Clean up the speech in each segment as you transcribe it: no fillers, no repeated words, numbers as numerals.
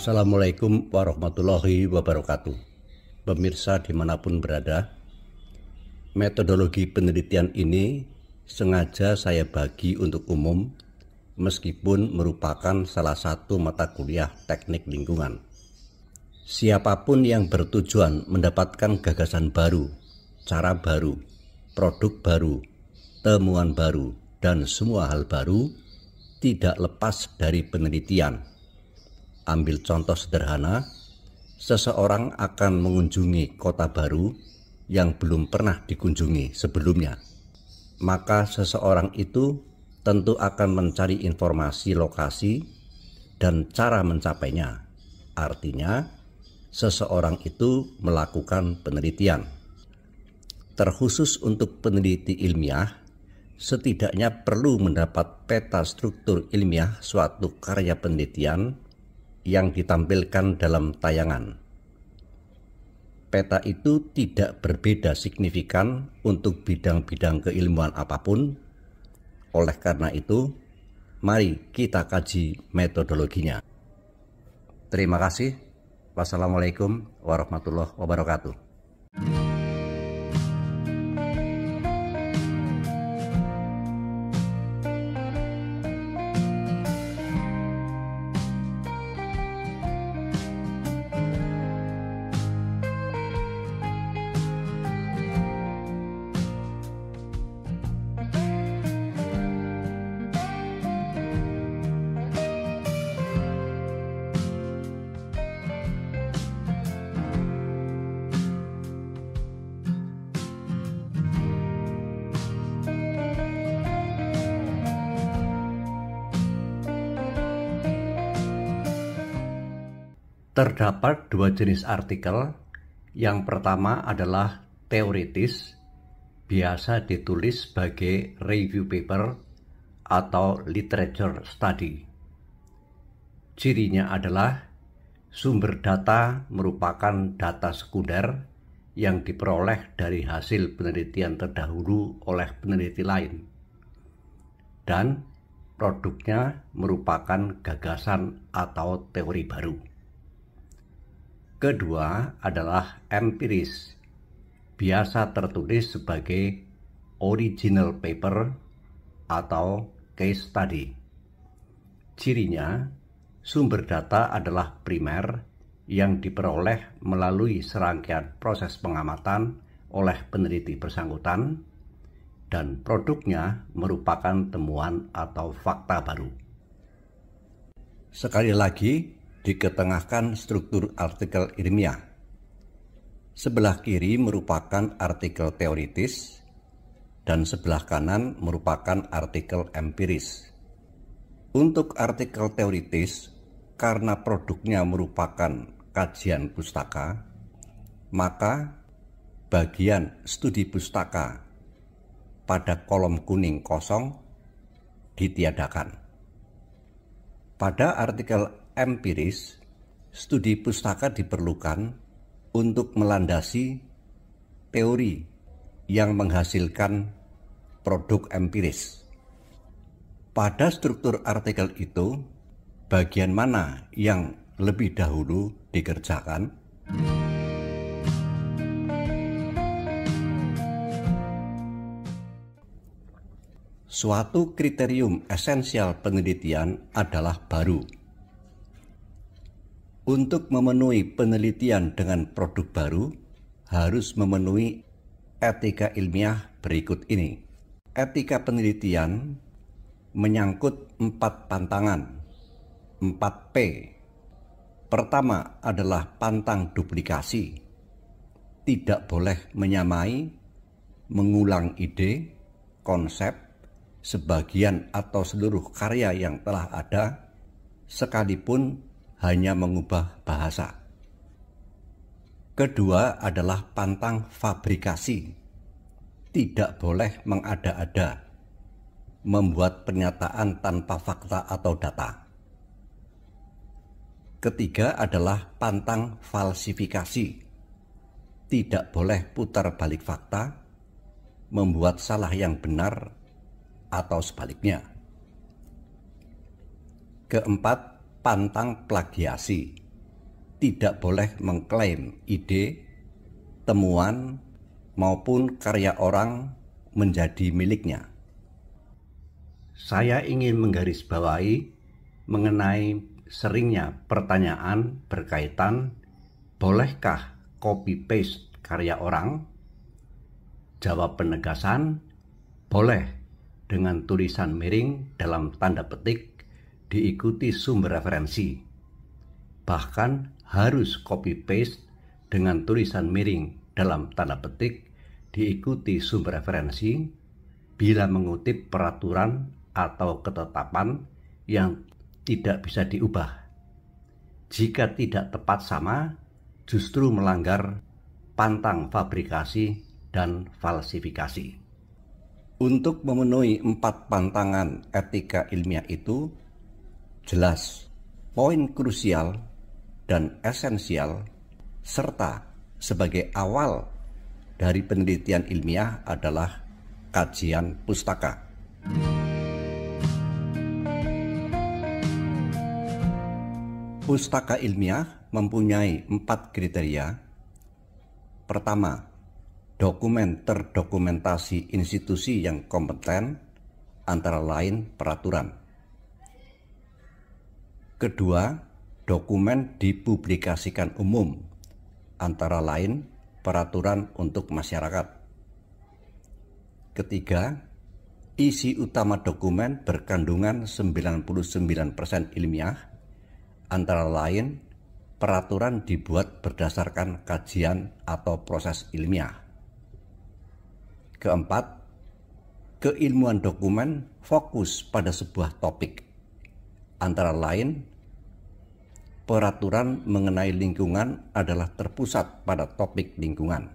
Assalamualaikum warahmatullahi wabarakatuh. Pemirsa dimanapun berada, metodologi penelitian ini sengaja saya bagi untuk umum meskipun merupakan salah satu mata kuliah teknik lingkungan. Siapapun yang bertujuan mendapatkan gagasan baru, cara baru, produk baru, temuan baru, dan semua hal baru tidak lepas dari penelitian. Ambil contoh sederhana, seseorang akan mengunjungi kota baru yang belum pernah dikunjungi sebelumnya. Maka seseorang itu tentu akan mencari informasi lokasi dan cara mencapainya. Artinya, seseorang itu melakukan penelitian. Terkhusus untuk peneliti ilmiah, setidaknya perlu mendapat peta struktur ilmiah suatu karya penelitian yang ditampilkan dalam tayangan. Peta itu tidak berbeda signifikan untuk bidang-bidang keilmuan apapun. Oleh karena itu, mari kita kaji metodologinya. Terima kasih. Wassalamualaikum warahmatullahi wabarakatuh. Terdapat dua jenis artikel. Yang pertama adalah teoritis, biasa ditulis sebagai review paper atau literature study. Cirinya adalah sumber data merupakan data sekunder yang diperoleh dari hasil penelitian terdahulu oleh peneliti lain, dan produknya merupakan gagasan atau teori baru. Kedua adalah empiris, biasa tertulis sebagai original paper atau case study. Cirinya, sumber data adalah primer yang diperoleh melalui serangkaian proses pengamatan oleh peneliti bersangkutan, dan produknya merupakan temuan atau fakta baru. Sekali lagi, diketengahkan struktur artikel ilmiah. Sebelah kiri merupakan artikel teoritis dan sebelah kanan merupakan artikel empiris. Untuk artikel teoritis, karena produknya merupakan kajian pustaka, maka bagian studi pustaka pada kolom kuning kosong ditiadakan. Pada artikel empiris, studi pustaka diperlukan untuk melandasi teori yang menghasilkan produk empiris. Pada struktur artikel itu, bagian mana yang lebih dahulu dikerjakan? Suatu kriterium esensial penelitian adalah baru. Untuk memenuhi penelitian dengan produk baru, harus memenuhi etika ilmiah berikut ini. Etika penelitian menyangkut 4 pantangan, 4P. Pertama adalah pantang duplikasi. Tidak boleh menyamai, mengulang ide, konsep, sebagian atau seluruh karya yang telah ada, sekalipun hanya mengubah bahasa. Kedua adalah pantang fabrikasi. Tidak boleh mengada-ada, membuat pernyataan tanpa fakta atau data. Ketiga adalah pantang falsifikasi. Tidak boleh putar balik fakta, membuat salah yang benar atau sebaliknya. Keempat, pantang plagiasi. tidak boleh mengklaim ide, temuan, maupun karya orang menjadi miliknya. Saya ingin menggarisbawahi mengenai seringnya pertanyaan berkaitan bolehkah copy-paste karya orang? Jawab penegasan, boleh dengan tulisan miring dalam tanda petik diikuti sumber referensi. Bahkan harus copy-paste dengan tulisan miring dalam tanda petik diikuti sumber referensi bila mengutip peraturan atau ketetapan yang tidak bisa diubah. Jika tidak tepat sama, justru melanggar pantang fabrikasi dan falsifikasi. Untuk memenuhi 4 pantangan etika ilmiah itu, jelas poin krusial dan esensial serta sebagai awal dari penelitian ilmiah adalah kajian pustaka. Pustaka ilmiah mempunyai 4 kriteria. Pertama, dokumen terdokumentasi institusi yang kompeten, antara lain peraturan. Kedua, dokumen dipublikasikan umum, antara lain peraturan untuk masyarakat. Ketiga, isi utama dokumen berkandungan 99% ilmiah, antara lain peraturan dibuat berdasarkan kajian atau proses ilmiah. Keempat, keilmuan dokumen fokus pada sebuah topik, antara lain peraturan mengenai lingkungan adalah terpusat pada topik lingkungan.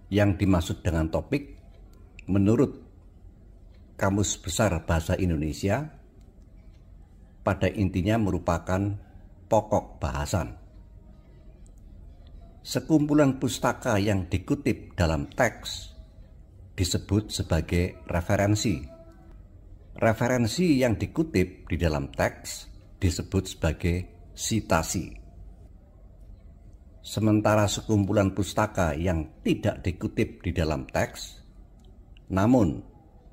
Yang dimaksud dengan topik, menurut Kamus Besar Bahasa Indonesia, pada intinya merupakan pokok bahasan. Sekumpulan pustaka yang dikutip dalam teks disebut sebagai referensi. Referensi yang dikutip di dalam teks disebut sebagai sitasi. Sementara sekumpulan pustaka yang tidak dikutip di dalam teks, namun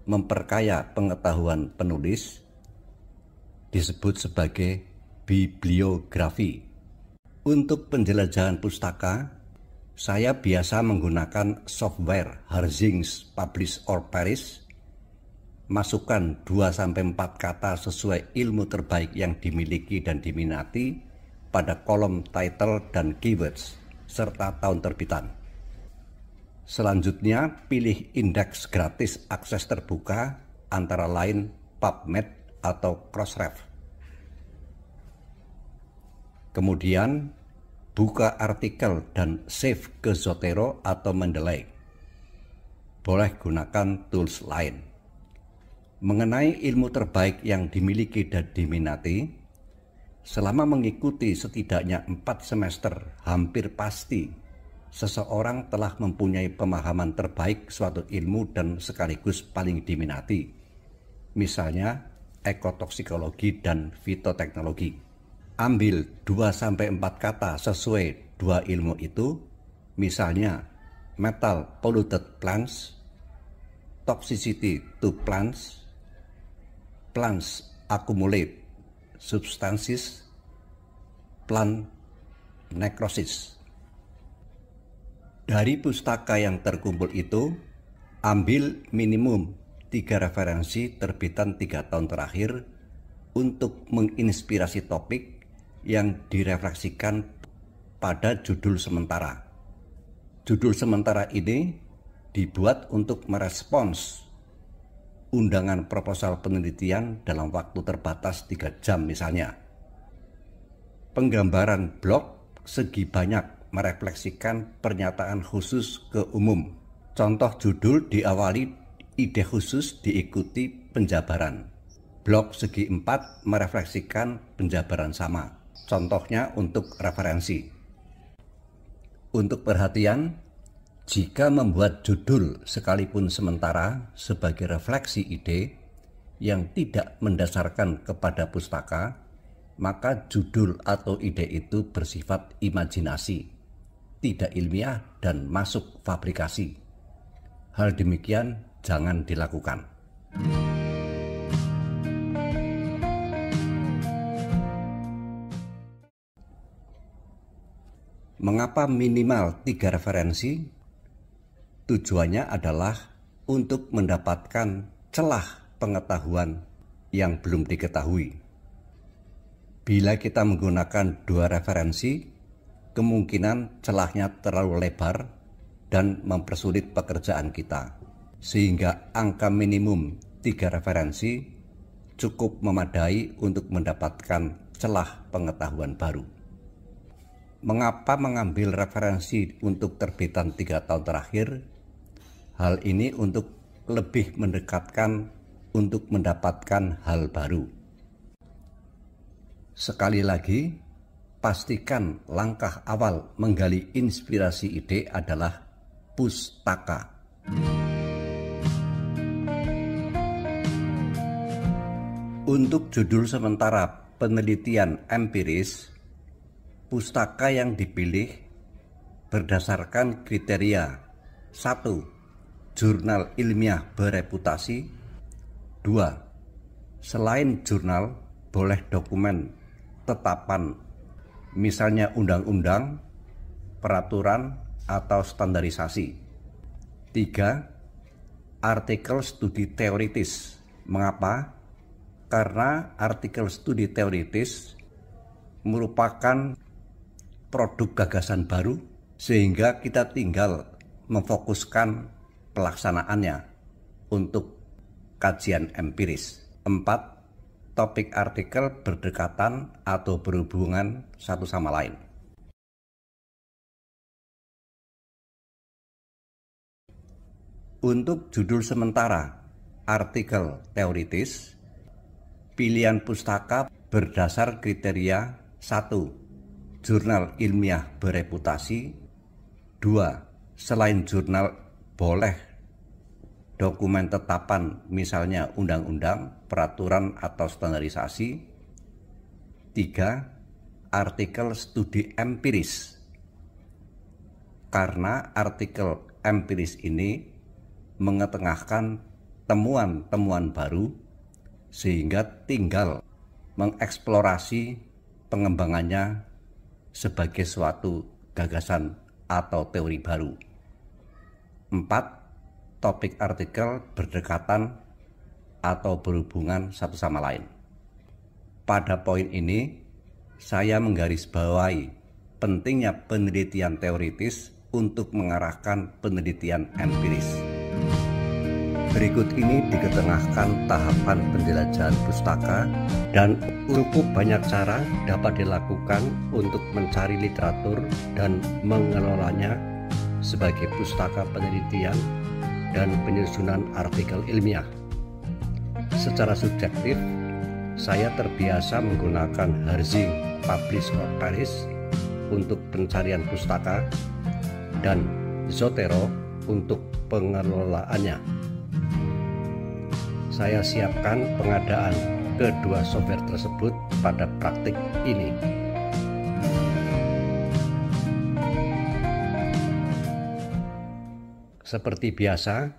memperkaya pengetahuan penulis, disebut sebagai bibliografi. Untuk penjelajahan pustaka, saya biasa menggunakan software Harzings Publish or Perish. Masukkan 2-4 kata sesuai ilmu terbaik yang dimiliki dan diminati pada kolom title dan keywords, serta tahun terbitan. Selanjutnya, pilih indeks gratis akses terbuka, antara lain PubMed atau Crossref. Kemudian buka artikel dan save ke Zotero atau Mendeley. Boleh gunakan tools lain. Mengenai ilmu terbaik yang dimiliki dan diminati, selama mengikuti setidaknya 4 semester, hampir pasti seseorang telah mempunyai pemahaman terbaik suatu ilmu dan sekaligus paling diminati. Misalnya ekotoksikologi dan fitoteknologi. Ambil 2-4 kata sesuai 2 ilmu itu, misalnya metal polluted plants, toxicity to plants, plants accumulate substances, plant necrosis. Dari pustaka yang terkumpul itu, ambil minimum 3 referensi terbitan 3 tahun terakhir untuk menginspirasi topik yang direfleksikan pada judul sementara. Judul sementara ini dibuat untuk merespons undangan proposal penelitian dalam waktu terbatas 3 jam misalnya. Penggambaran blog segi banyak merefleksikan pernyataan khusus ke umum. Contoh judul diawali ide khusus diikuti penjabaran. Blok segi 4 merefleksikan penjabaran sama. Contohnya untuk referensi. Untuk perhatian, jika membuat judul sekalipun sementara sebagai refleksi ide yang tidak mendasarkan kepada pustaka, maka judul atau ide itu bersifat imajinasi, tidak ilmiah dan masuk fabrikasi. Hal demikian jangan dilakukan. Mengapa minimal 3 referensi? Tujuannya adalah untuk mendapatkan celah pengetahuan yang belum diketahui. Bila kita menggunakan 2 referensi, kemungkinan celahnya terlalu lebar dan mempersulit pekerjaan kita. Sehingga angka minimum 3 referensi cukup memadai untuk mendapatkan celah pengetahuan baru. Mengapa mengambil referensi untuk terbitan 3 tahun terakhir? Hal ini untuk lebih mendekatkan untuk mendapatkan hal baru. Sekali lagi, pastikan langkah awal menggali inspirasi ide adalah pustaka. Untuk judul sementara penelitian empiris, pustaka yang dipilih berdasarkan kriteria 1. Jurnal ilmiah bereputasi. 2. Selain jurnal, boleh dokumen tetapan, misalnya undang-undang, peraturan, atau standarisasi. 3. Artikel studi teoritis. Mengapa? Karena artikel studi teoritis merupakan produk gagasan baru, sehingga kita tinggal memfokuskan pelaksanaannya untuk kajian empiris. 4. Topik artikel berdekatan atau berhubungan satu sama lain. Untuk judul sementara artikel teoritis, pilihan pustaka berdasar kriteria 1. Jurnal ilmiah bereputasi. 2. Selain jurnal, boleh dokumen tetapan, misalnya undang-undang, peraturan, atau standarisasi. 3. Artikel studi empiris. Karena artikel empiris ini mengetengahkan temuan-temuan baru, sehingga tinggal mengeksplorasi pengembangannya sebagai suatu gagasan atau teori baru. 4. Topik artikel berdekatan atau berhubungan satu sama lain. Pada poin ini, saya menggarisbawahi pentingnya penelitian teoritis untuk mengarahkan penelitian empiris. Berikut ini diketengahkan tahapan penjelajahan pustaka dan cukup banyak cara dapat dilakukan untuk mencari literatur dan mengelolanya sebagai pustaka penelitian dan penyusunan artikel ilmiah. Secara subjektif, saya terbiasa menggunakan Harzing Publish or Perish untuk pencarian pustaka dan Zotero untuk pengelolaannya. Saya siapkan pengadaan kedua software tersebut pada praktik ini. Seperti biasa,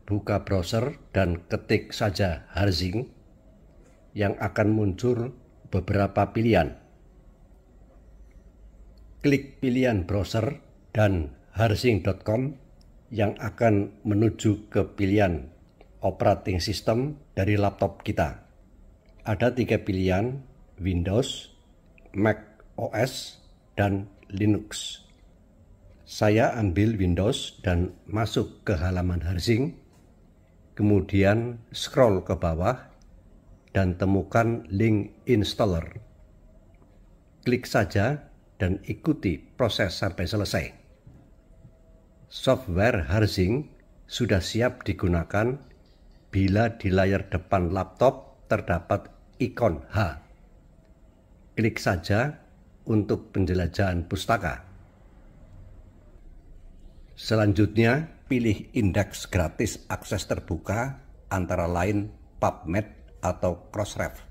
buka browser dan ketik saja Harzing, yang akan muncul beberapa pilihan. Klik pilihan browser dan harzing.com yang akan menuju ke pilihan operating system dari laptop kita. Ada 3 pilihan, Windows, Mac OS, dan Linux. Saya ambil Windows dan masuk ke halaman Harzing, kemudian scroll ke bawah dan temukan link installer. Klik saja dan ikuti proses sampai selesai. Software Harzing sudah siap digunakan bila di layar depan laptop terdapat ikon H. Klik saja untuk penjelajahan pustaka. Selanjutnya, pilih indeks gratis akses terbuka antara lain PubMed atau Crossref.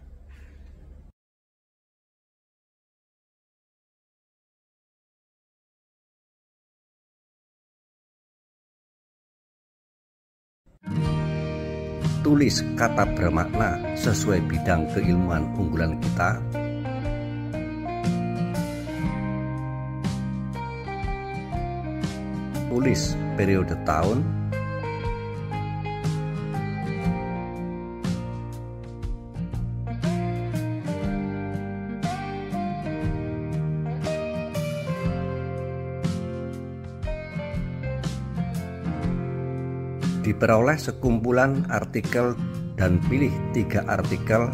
tulis kata bermakna sesuai bidang keilmuan unggulan kita. Tulis periode tahun. Diperoleh sekumpulan artikel dan pilih 3 artikel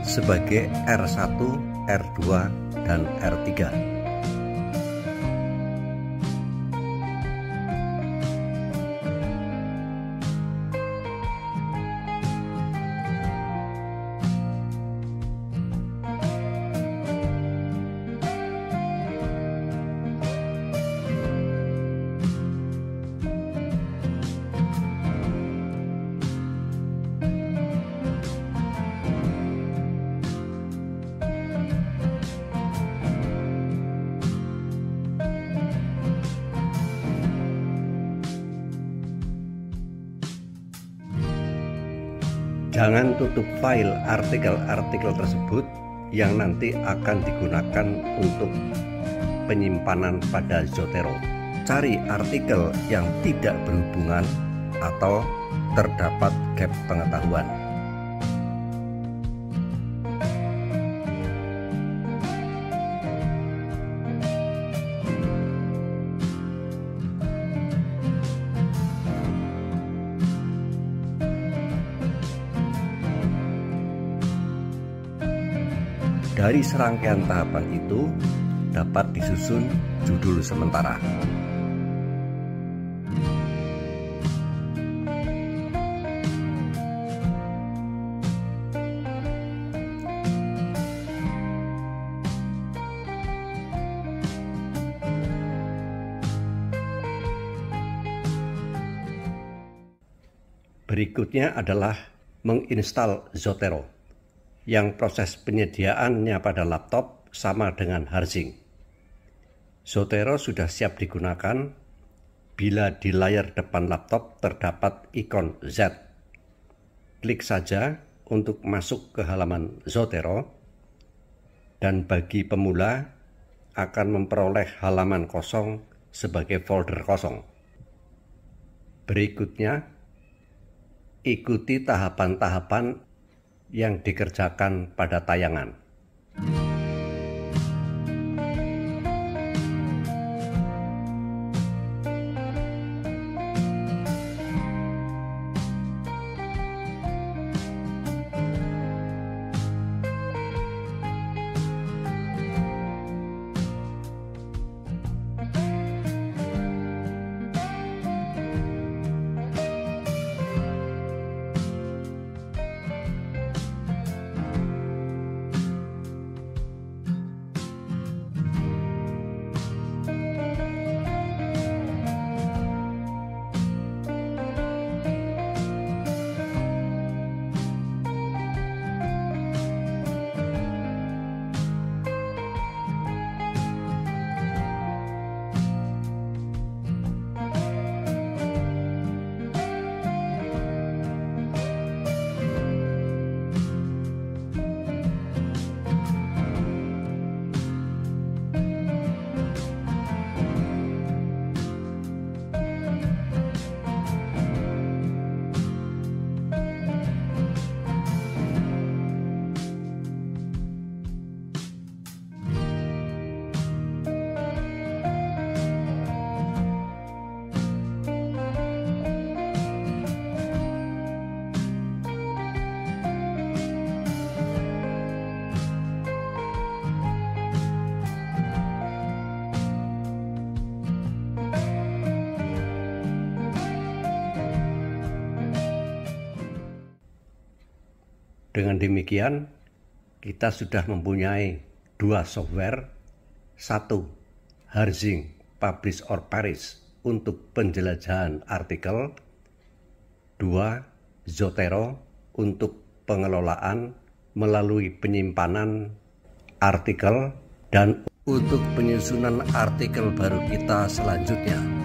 sebagai R1, R2, dan R3. Jangan tutup file artikel-artikel tersebut yang nanti akan digunakan untuk penyimpanan pada Zotero. Cari artikel yang tidak berhubungan atau terdapat gap pengetahuan. Dari serangkaian tahapan itu dapat disusun judul sementara. Berikutnya adalah menginstal Zotero, yang proses penyediaannya pada laptop sama dengan Harzing. Zotero sudah siap digunakan bila di layar depan laptop terdapat ikon Z. Klik saja untuk masuk ke halaman Zotero, dan bagi pemula akan memperoleh halaman kosong sebagai folder kosong. Berikutnya, ikuti tahapan-tahapan yang dikerjakan pada tayangan. Dengan demikian, kita sudah mempunyai 2 software, 1 Harzing Publish or Perish untuk penjelajahan artikel, 2 Zotero untuk pengelolaan melalui penyimpanan artikel dan untuk penyusunan artikel baru kita selanjutnya.